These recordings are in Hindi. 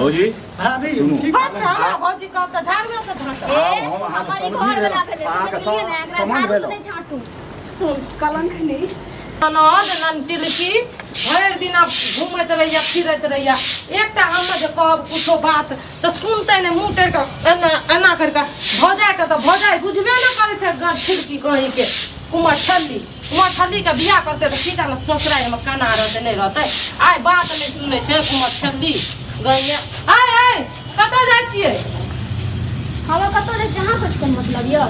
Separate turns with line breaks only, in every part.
भौजी
हां भी
सुनू
हमरा भौजी कहब त झाड़ू से धरत
हमारी घर वाला भेले समझलिए ना एकरा झाड़ू से नहीं झाटू सुन कलंक नहीं
ननद ननटिलकी भरि दिन घूमत रहिया फिरत रहिया एकटा हम जे कहब कुछो बात तो सुनते ने मुंह टेर के एना करके भौजाई के तो भौजाई बुझबे न करे छै गठिलकी कहीं के कुमार छल्ली के बियाह करते तो सीधा न ससुराल में काना रहते नहीं रहते आइ बात नहीं सुने छै कुमार छल्ली गइया आइ कतौ जाइ छियै
हम कतौ जे जहां कुछ कोन मतलब य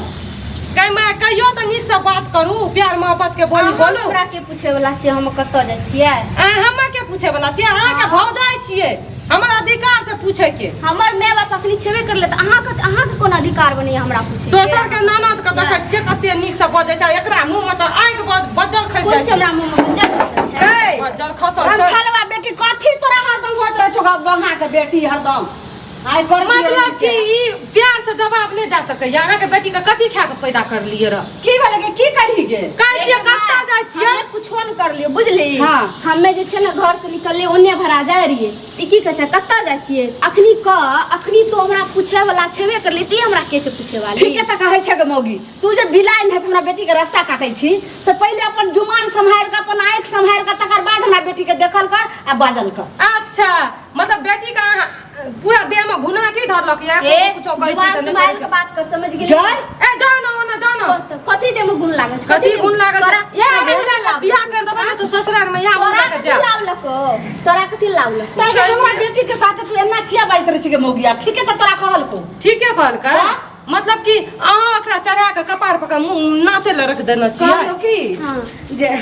कहीं मैं कहियो तो नीक से बात करू प्यार मोहब्बत के बोली बोलू
हमरा के पूछे वाला छी हम कतौ जाइ छियै
हमें के पूछे वाला छी अहाँ के भौजाई छियै हमर अधिकार से पूछे के
हमर माय बाप अखनी छेबे करले त अहाँ के कोन अधिकार बनी हमरा पूछे
दोसर के ननद के देखै छियै कते नीक से बजै छै एकरा मुंह में त आंख बजल खै
कोन छै हमरा मुंह में बजल खसल छै
बजल खसल छै
फलवा बेटी कथि तोरा हरदम होत रह छौ बंगा के बेटी हरदम
आइ कर मतलब कि ई प्यार से जवाब नहीं दे सकै या अहाँ के बेटी के कथि खा के पैदा कर लिए र
की भेले के की करी गे
कहै छियै कत्ता जाइ छियै
कुछो न कर लियो बुझली
हां
हम्मे जे छै ना घर से निकलले ओन्ने भरा जाय रहिए ई की कहै छै कत्ता जाइ छियै अखनी तो हमरा पूछे वाला छेबे करली ती हमरा के से पूछे वाली
ठीक है त कहै छै ग मौगी तू जे बिलाइन है हमरा बेटी के रास्ता काटै छी से पहले अपन जुमान संभाल के अपन आंख संभाल के तकर बाद हमरा बेटी के देखल कर आ बाजल कर
अच्छा मतलब बेटी का पूरा देह में घुनाठी धरलक या कुछो कहै छी त
संभाल के बात कर समझ गेली
ए जानो
कथि दे में गुण लागल छै
कथि गुण लागल या बियाह कर देबे त ससुराल में या
तोरा कथि लावलको तोरा कथि लावलको
ताई हमरा बेटी के साथ तू एना किया बात करे छी ग मौगिया ठीक है त तोरा कहल को
ठीक है कहल कर मतलब कि अहाँ ओकरा चढ़ा के कपार पर नाचे ले रख देना छियै
कहलियो की जे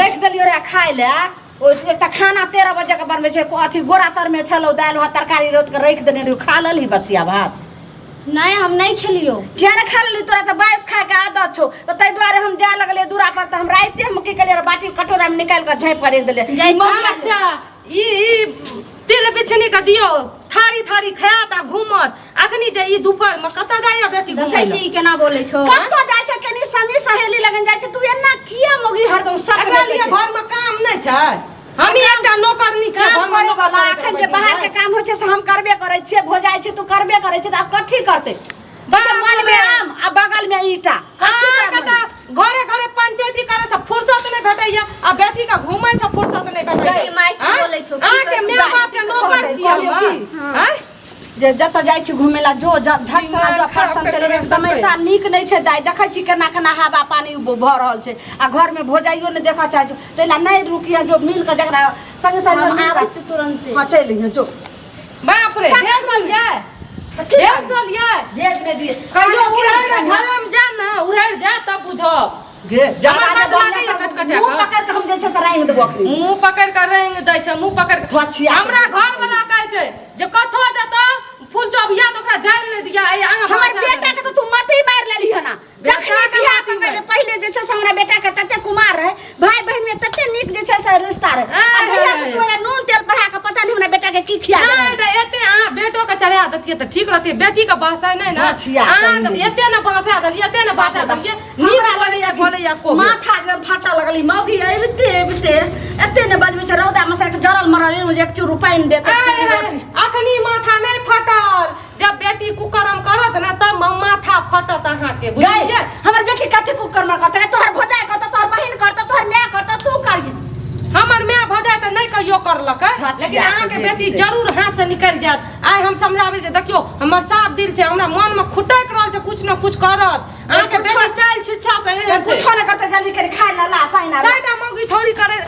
रख देलियो रे खाय ले ओ त खाना 13 बजे के बनबै छै अथी गोरा तर में छलो दाल भात तरकारी रोट के रख देने रहियो खा लली बसिया भात
नहीं हम नहीं खेलियो
किया न खा लेली तोरा त बाइस खाए के आदत छौ त तै दुआरे हम जाय लगले दूरा पर त हम राइते हम की कलियर बाटी कटोरा में निकाल के झाँप कर देले
अच्छा ई तिल बिछनी के दियो थारी थारी खात आ घूमत अखनी जे ई दोपहर में कत जाइया बेटी घुमै
छी केना बोलै छौ
कत जाय छै कनी संगी सहेली लगन जाय छै तू एना किया मोगी हरदम सब
एकरा लिए घर में काम नहीं छै हम एकटा नौकरनी छै घर में
वाला अखन जे बाहर के काम होय छै से हम करबे करै छियै भोजाय छै तू करबे करै छै त अब कथि करते मन में आम आ बगल में ईटा
घरे घरे पंचायती करे से फुर्सत नहीं भेटैया आ बेटी का घुमै से फुर्सत नहीं भेटैया
माय की बोलै छौ
आ के माय बाप के नौकर छियै हैं
जे जत जाय छी घुमेला जो झट सना जो फरसन चले समय सा नीक नहीं छै दाई देखै छी केना केना हवा पानी भ रहल छै आ घर में भोजाइयो ने देखा चाहे तैला नहीं रुकिया जो मिल के जकरा संग संग
हम आबै छी तुरंत
हां चल लियो जो
बाप रे देख लियै भेज दिलियै
भेज दे दिए
कहियो उड़ै घर में जा ना उड़ै जा तब बुझब
गे
जमा बात लागे कटकटिया
मुंह पकड़ के हम जे छै से रांग देबो
मुंह पकड़ के रेंग दै छै मुंह पकड़ के
थोछिया
हमरा घर वाला कहै छै जे कथो जता फूल चौबिया तो ओकरा जाल नै दिया ए
हमर बेटा के तो तू मत ही मार लेली है ना जखन बियाह के जे पहले जे छै से हमरा बेटा के तते कुमार रहे भाई बहन में तते नीक जे छै से रिश्ता रहे आ भैया से तोरा नून तेल पढ़ा के पता नहीं हमरा बेटा के की खिया दे
नहीं त एते अहाँ बेटो के चढ़ा दतिए त ठीक रहतिए बेटी के बहसा नहीं ना अहाँ के एते न बहसा दलिए एते न बहसा दलिए नीक बोलैया को
माथा जे फाटा लगली मौगी एबते एते ने बजबै छै रौदा में से जरल मरल में एक चूर पानी दे के
अखनी माथा नहीं फटल जब बेटी कुकरम करत ना तब माथा फटत अहाँ के बुझलिए
हमर बेटी कथि कुकर में करत तोहर भोजाय करत तोहर बहिन करत तोहर माय करत तू कर
हमर माय भजाय त नहीं कहियो करलक लेकिन अहाँ के बेटी जरूर हाथ से निकल जात आइ हम समझाबै छै देखियो हमर साफ दिल छै हमरा मन में खुटक रहल छै कुछ न कुछ करत अहाँ के बेटी चाल शिक्षा से एहन छै
कुछ न करत जल्दी कर खाय ला पानी ना
साइडा मौगी छोड़ी करे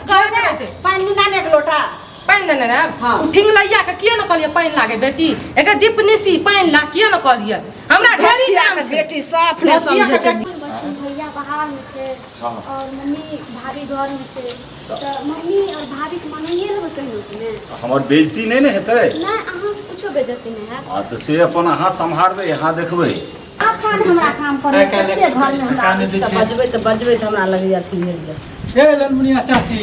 छै
पानी ना ने लोटा
पानी लेने ना हां ठिंगलैया के किए न कहलिए पानी लागे बेटी एके दीपनिसी पानी ला किए न कहलिए हमरा ढेरी काम छै
बेटी साफ ने समझे छै
भैया बाहर में छे और मम्मी भाभी घर में छे त मम्मी और भाभी के मनाइए लेबे कहियो ने
हमर बेइज्जती नहीं ने हेतै
ना अहाँ कुछो बेइज्जती नहीं है
हां त से अपन अहाँ संभारबै यहाँ देखबै
आखन हमरा काम करे कते घर में हमरा बजबै त हमरा लगे अथी भेल
ए ललमुनिया चाची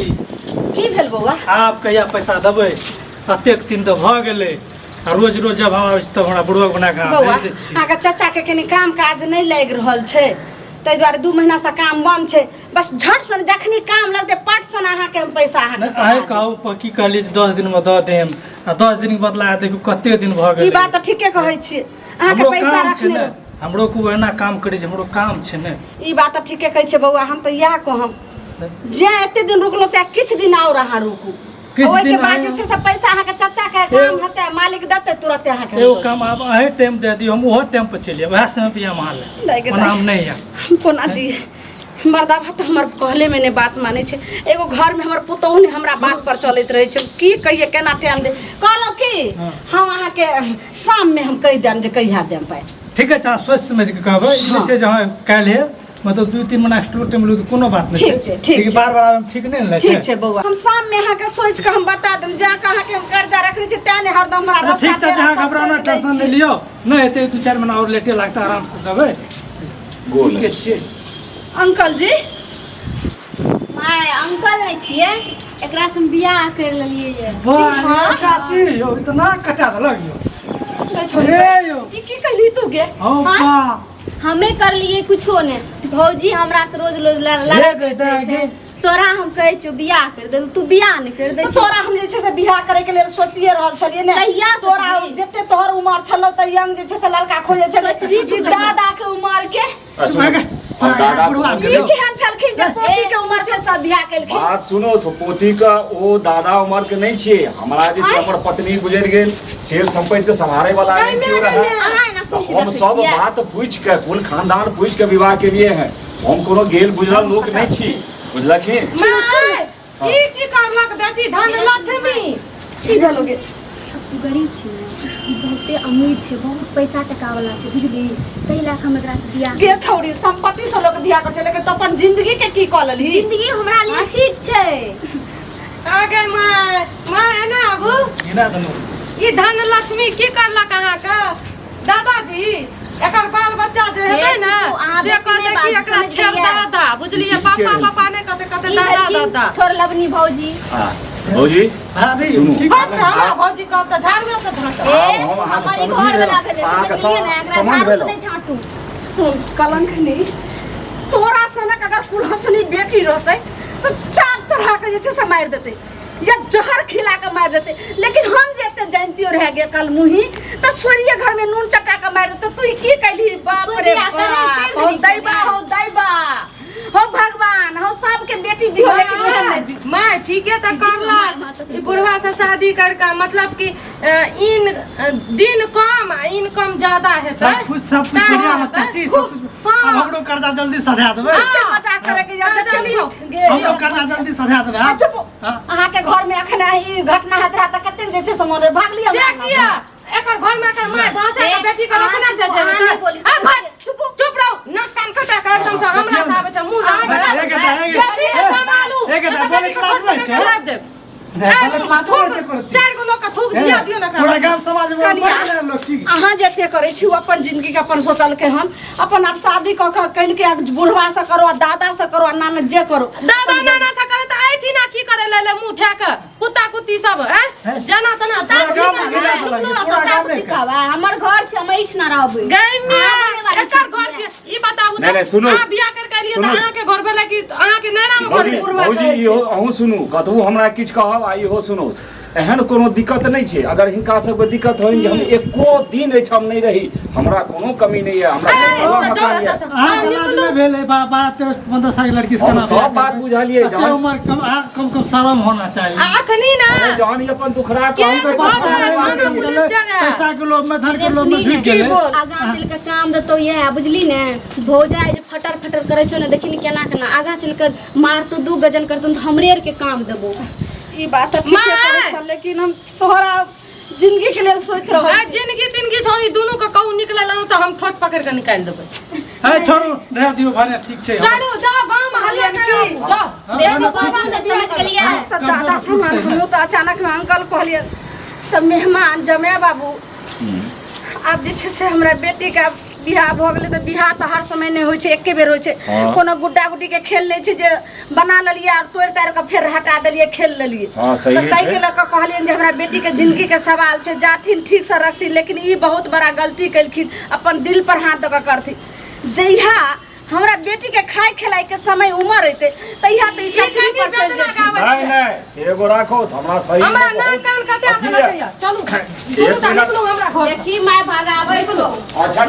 की भेल बौआ
आप कहिया पैसा देबै कतेक दिन तो भ गेलै आ रोज रोज जब हम आबै छी त हमरा बुढ़वा बना के
बौआ
दे दै छी
आके चाचा के कनी काम काज नहीं लाग रहल छै तै दुआरे 2 महीना से काम बंद छै बस झट सन जखनी काम लगते पट सन अहाँ के हम पैसा अहाँ
नहीं साहे कहू की कहली 10 दिन में दऽ देम आ 10 दिन के बदला देखू कते दिन भ गेल
ई बात तो ठीके कहै छी अहाँ के पैसा रखने
हमरो को एना काम करै छै हमरो काम छै ने
ई बात तो ठीके कहै छै बौआ हम तो इएह कहम जे एते दिन रुकलो त किछ दिन और अहाँ रुकू ओइ के बाद जे छै से पैसा अहाँ के चाचा के काम हेतै मालिक देतै तुरंत अहाँ के
एगो काम आब अहे टाइम दे दियो हम ओहो टाइम पर चलिए वह समय पे हम हाल नाम नहीं है
हम कोना दी मर्दा भात हमर कहले में ने बात माने छै एगो घर में हमर पुतौह ने हमरा बात पर चलैत रहे छै की कहिए केना टाइम दे कहलो की हम अहाँ के शाम में हम कहि देम जे कहिया देम पाए
ठीक है सोच समझ के कहबै जैसे जहां काल है मतलब 2-3 महीना एक्स्ट्रा टाइम लो कोनो बात नहीं
ठीक छै ठीक
बार-बार हम ठीक नहीं ले
ठीक छै बौआ हम शाम में अहाँ के सोच के हम बता देम जा कहाँ के हम कर्जा रखले छै तने हरदम हमरा रास्ता
ठीक छै जहां घबराना टेंशन नहीं लियो नहीं हेते 2-4 महीना और लेटे लगता आराम से देबै
गोल
ठीक छै
अंकल जी
माय अंकल नहीं छिए एकरा से हम बियाह कर लेलिए ये
वाह चाची यो इतना कटा देलक यो
छोड़े
यो
ई की कहली तू गे
ओ बा
हमें कर लिए कुछो ने भौजी हमरा से रोज रोज लड़ाई तोरा हम कहै छौ बियाह कर दे तू बियाह नहीं कर दे
तोरा हम जे छै से बियाह करे के लेल सोचिए रहल छलिए ने
कहिया
तोरा जते तोहर उमर छलो त यंग जे छै से लड़का खोजे छै दादा के उमर के ई केहन छलखिन जे पोती के उमर के सब बियाह केलखिन
बात सुनो तो पोती का ओ दादा उमर के नहीं छे हमरा जे छै हमर पत्नी गुजर गेल शेर संपत्ति के संभाले वाला नहीं क्यों रहा तो हम सब बात पूछ के कुल खानदान पूछ के विवाह के लिए है हम कोनो गेल बुझल लोग नहीं छी बुझलखिन
माय ई की करलक बेटी धन लक्ष्मी
की भेलोगे
गरीब छी बहुते अमीर छै बहुत पैसा टका वाला छै बुझली तै लाख हम एकरा से बियाह
के थोड़ी संपत्ति से लोग बियाह कर छै लेकिन तो अपन जिंदगी के की क लेली
जिंदगी हमरा लिए ठीक छै
आगे माय एना आबू
गिना दनो
ई धन लक्ष्मी की करलक अहाँ के दादाजी एकर बाल बच्चा जे हेतै ना से कहते कि एकरा छेड़ दादा बुझलिए पापा ने कहते दादा दादा
थोर लबनी भौजी
हां भौजी
भाभी
सुनू
भौजी कहब त झाड़ू से धरत
हमारी घर वाला भेले समझलिए ना एकरा झाड़ू से नहीं झाटू
सुन कलंक नहीं तोरा सनक अगर कुलहसनी बेटी रहते तो चार तरह के जे छै से मार देते या जहर खिला के मार देते लेकिन हम जेते जानती रह गए कल मुही तो सोरिये घर में नून चटा के मार देते तू की कहली बाप रे बाप हो दैबा हो भगवान हो सब के बेटी दियो लेकिन वह नहीं दी
माय ठीके त करलक ई बुढ़वा से शादी करके मतलब कि इन दिन कम इनकम ज्यादा है
सब कुछ बढ़िया है चाची सब कुछ अब हमरो कर्जा जल्दी सधा देबै
मजाक करे के या
चलियो
हमरो कर्जा जल्दी सधा देबै
चुप अहाँ के घर में अखन ई घटना हेत त कते जे छै समझ भाग लिया
से किया एकर घर में कर माय भाषा के बेटी के रखना चाहिए आ भाई चुप रहो नाक कान कटा कर एकदम से हमरा से आबे छ मुंह बेटी के संभालू
एक बोले क्लास में छै
खराब दे चार गो लोग का थूक दिया ना
पूरा गांव समाज में लोग की
अहाँ जते करे छी अपन जिंदगी के अपन सोचल के हम अपन आप शादी क के कल के बुढ़वा से करो दादा से करो नाना जे करो
दादा नाना से करे त आई छी ना की करे ले मुंह ठा के कुत्ता कुत्ती सब हैं जना तना
हमर घर छै हम एठ ना रहबै
गई में एकर घर छै ई बताऊ
नहीं सुनो
आ बियाह कर लिए त अहाँ के घर भेला कि अहाँ के नैना में घर बुढ़वा
भौजी इहो अहूँ सुनू कतहु हमरा किछ कहब आ इहो सुनू एहन कोनो दिक्कत नहीं छै अगर हिनका सबके दिक्कत होइन जे हम एको दिन एठाम नहीं रही हमरा कोनो कमी नहीं है हमरा मकान है
हां निकलो भेले 12-13-15 साल की लड़की से
हम सब बात बुझालिए
जहां उम्र कम शर्म होना चाहिए
अखनी ना
जहां अपन दुखरा काम पे
पैसा के लोभ में धन के लोभ में भिड़ गेले
आगा चल के काम देतो ये बुझली ने भौजाई जे फटर फटर करे छो ने देखी ने केना केना आगा चल के मार तो 2 गजन करतन तो हमरे के काम देबो
ई बात ठीक है लेकिन हम तोहरा जिंदगी के लिए सोच रहो
जिंदगी छोड़ी दोनों का कहू निकलल त हम ठोट पकड़ के निकाल देबै
ए छोड़ू रह दियो भाने ठीक छै
चलो जाओ गांव में हल्ला करी जाओ
देखो बाबा से समझ के लिया
त दादा सामान हम तो अचानक में अंकल कहलिए त मेहमान जमे बाबू अब जे छै से हमरा बेटी का बियाह भ गेलै त बियाह त हर समय नहीं होय छै एके बेर होय छै कोनो गुड्डा गुड्डी के खेल नै छै जे बना लेलिए और तोड़ तार के फेर हटा देलिए खेल लेलिए
हां सही है
तै के लक कहलिए जे हमरा बेटी के जिंदगी के सवाल छै जाथिन ठीक से रखथिन लेकिन ई बहुत बड़ा गलती कैलखिन अपन दिल पर हाथ दऽ के करथिन जइहा हमरा बेटी के खाए खिलाए के समय उम्र रहते तहिया त ई चचरी पर चल जाती।
नहीं से एगो राखो त हमरा सही
हमरा नाक कान कटा देना कहिया चलू
एक मिनट
हमरा घर
देखी माय भगावे को
अच्छा